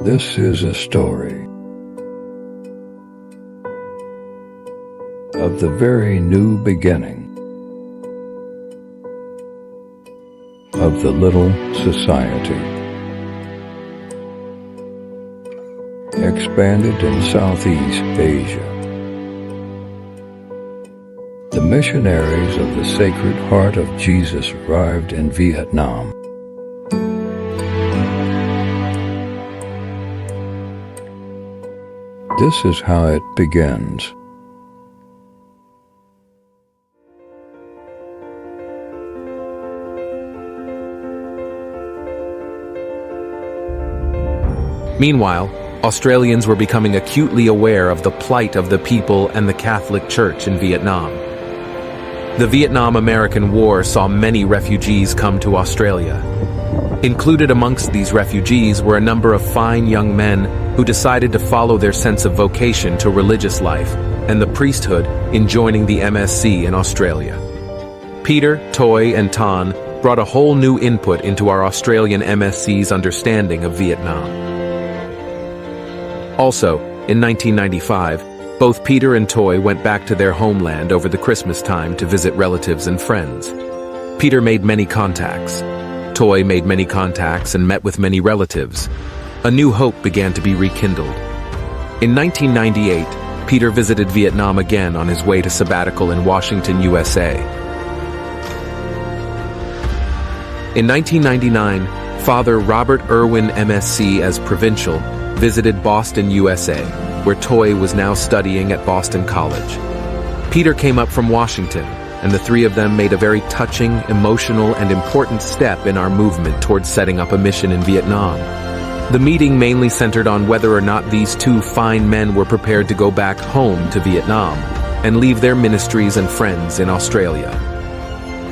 This is a story of the very new beginning of the little society, expanded in Southeast Asia. The missionaries of the Sacred Heart of Jesus arrived in Vietnam. This is how it begins. Meanwhile, Australians were becoming acutely aware of the plight of the people and the Catholic Church in Vietnam. The Vietnam-American War saw many refugees come to Australia. Included amongst these refugees were a number of fine young men who decided to follow their sense of vocation to religious life and the priesthood in joining the MSc in Australia. Peter, Toy, and Tan brought a whole new input into our Australian MSc's understanding of Vietnam. Also, in 1995, both Peter and Toy went back to their homeland over the Christmas time to visit relatives and friends. Peter made many contacts. Toy made many contacts and met with many relatives. A new hope began to be rekindled. In 1998, Peter visited Vietnam again on his way to sabbatical in Washington, USA. In 1999, Father Robert Irwin MSc as provincial visited Boston, USA, where Toy was now studying at Boston College. Peter came up from Washington, and the three of them made a very touching, emotional, and important step in our movement towards setting up a mission in Vietnam. The meeting mainly centered on whether or not these two fine men were prepared to go back home to Vietnam and leave their ministries and friends in Australia.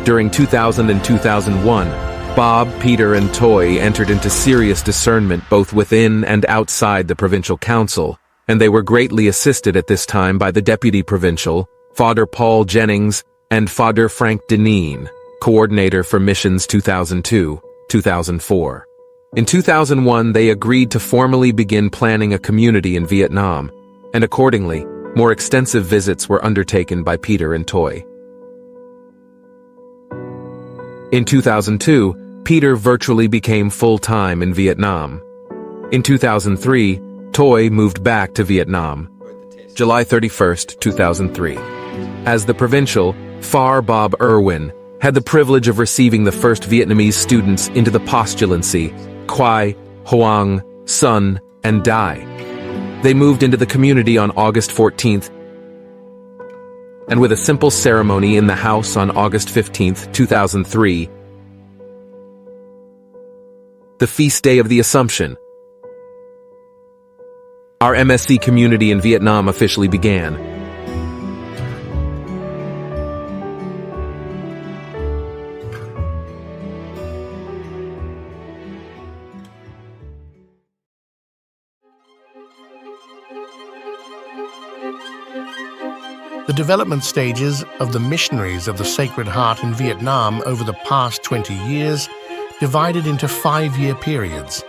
During 2000 and 2001, Bob, Peter, and Toy entered into serious discernment both within and outside the provincial council, and they were greatly assisted at this time by the deputy provincial, Father Paul Jennings, and Father Frank Deneen, coordinator for missions 2002-2004. In 2001, they agreed to formally begin planning a community in Vietnam, and accordingly, more extensive visits were undertaken by Peter and Toy. In 2002, Peter virtually became full-time in Vietnam. In 2003, Toy moved back to Vietnam, July 31st, 2003. As the provincial, Far Bob Irwin had the privilege of receiving the first Vietnamese students into the postulancy, Quai, Hoang, Sun, and Dai. They moved into the community on August 14th, and with a simple ceremony in the house on August 15th, 2003, the feast day of the Assumption, our MSc community in Vietnam officially began. The development stages of the missionaries of the Sacred Heart in Vietnam over the past 20 years divided into 5-year periods.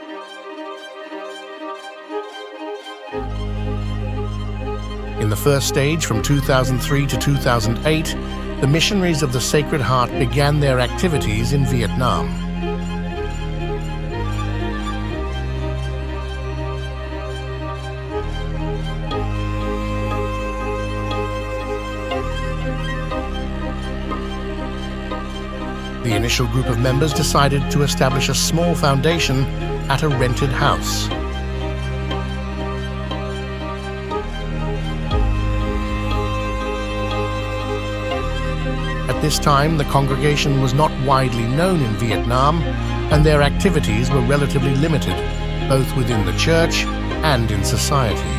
In the first stage, from 2003 to 2008, the missionaries of the Sacred Heart began their activities in Vietnam. The initial group of members decided to establish a small foundation at a rented house. At this time, the congregation was not widely known in Vietnam, and their activities were relatively limited, both within the church and in society.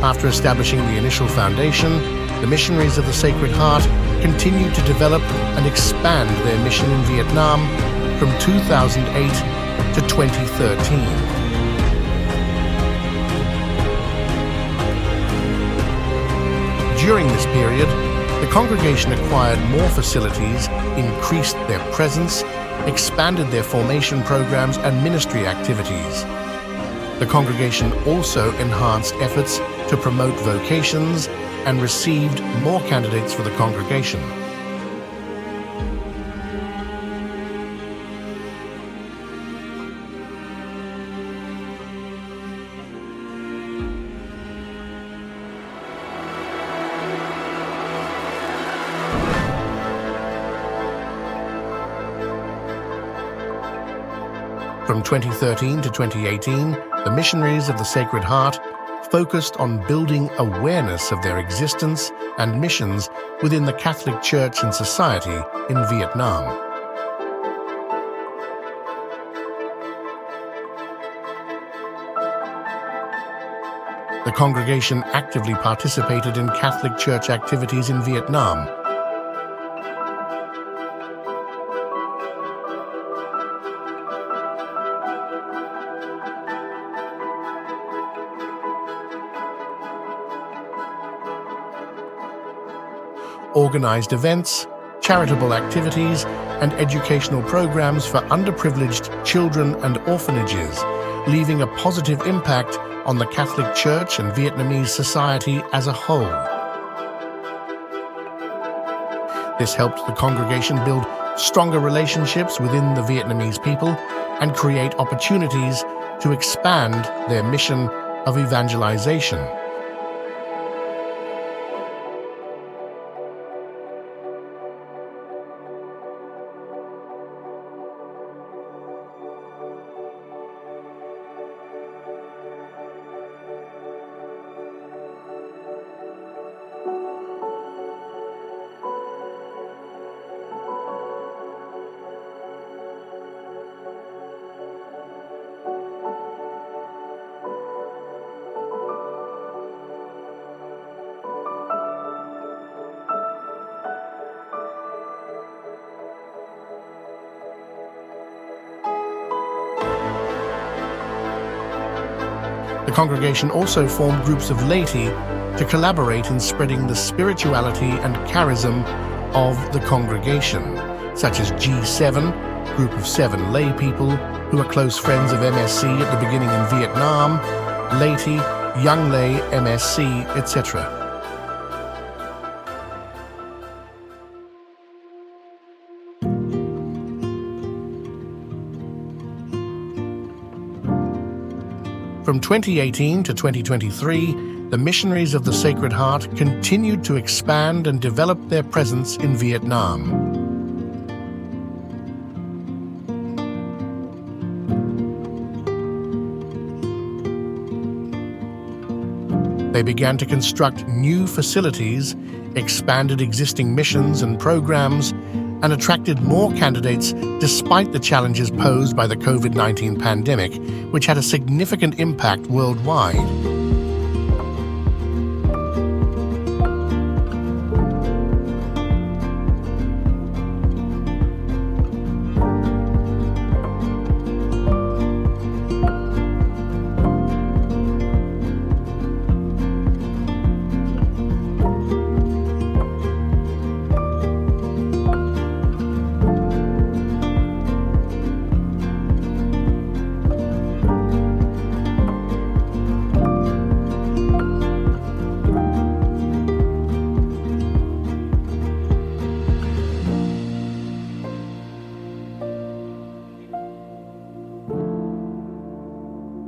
After establishing the initial foundation, the missionaries of the Sacred Heart continued to develop and expand their mission in Vietnam from 2008 to 2013. During this period, the congregation acquired more facilities, increased their presence, expanded their formation programs and ministry activities. The congregation also enhanced efforts to promote vocations and received more candidates for the congregation. From 2013 to 2018, the missionaries of the Sacred Heart focused on building awareness of their existence and missions within the Catholic Church and society in Vietnam. The congregation actively participated in Catholic Church activities in Vietnam. Organized events, charitable activities, and educational programs for underprivileged children and orphanages, leaving a positive impact on the Catholic Church and Vietnamese society as a whole. This helped the congregation build stronger relationships within the Vietnamese people and create opportunities to expand their mission of evangelization. The congregation also formed groups of laity to collaborate in spreading the spirituality and charism of the congregation, such as G7, group of 7 lay people who are close friends of MSc at the beginning in Vietnam, laity, young lay, MSc, etc. From 2018 to 2023, the missionaries of the Sacred Heart continued to expand and develop their presence in Vietnam. They began to construct new facilities, expanded existing missions and programs, and attracted more candidates despite the challenges posed by the COVID-19 pandemic, which had a significant impact worldwide.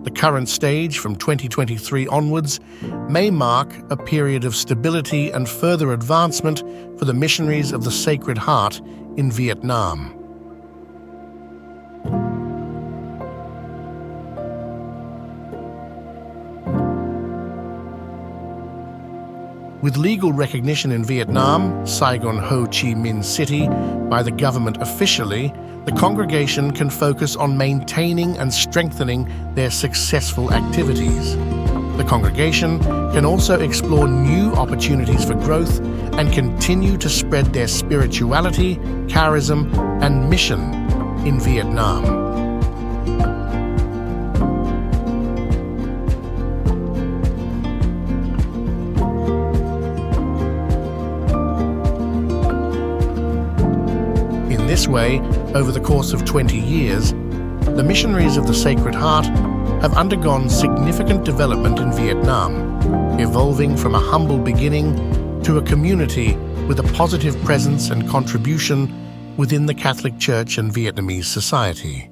The current stage from 2023 onwards may mark a period of stability and further advancement for the missionaries of the Sacred Heart in Vietnam. With legal recognition in Vietnam, Saigon Ho Chi Minh City, by the government officially, the congregation can focus on maintaining and strengthening their successful activities. The congregation can also explore new opportunities for growth and continue to spread their spirituality, charism, and mission in Vietnam. this way, over the course of 20 years, the missionaries of the Sacred Heart have undergone significant development in Vietnam, evolving from a humble beginning to a community with a positive presence and contribution within the Catholic Church and Vietnamese society.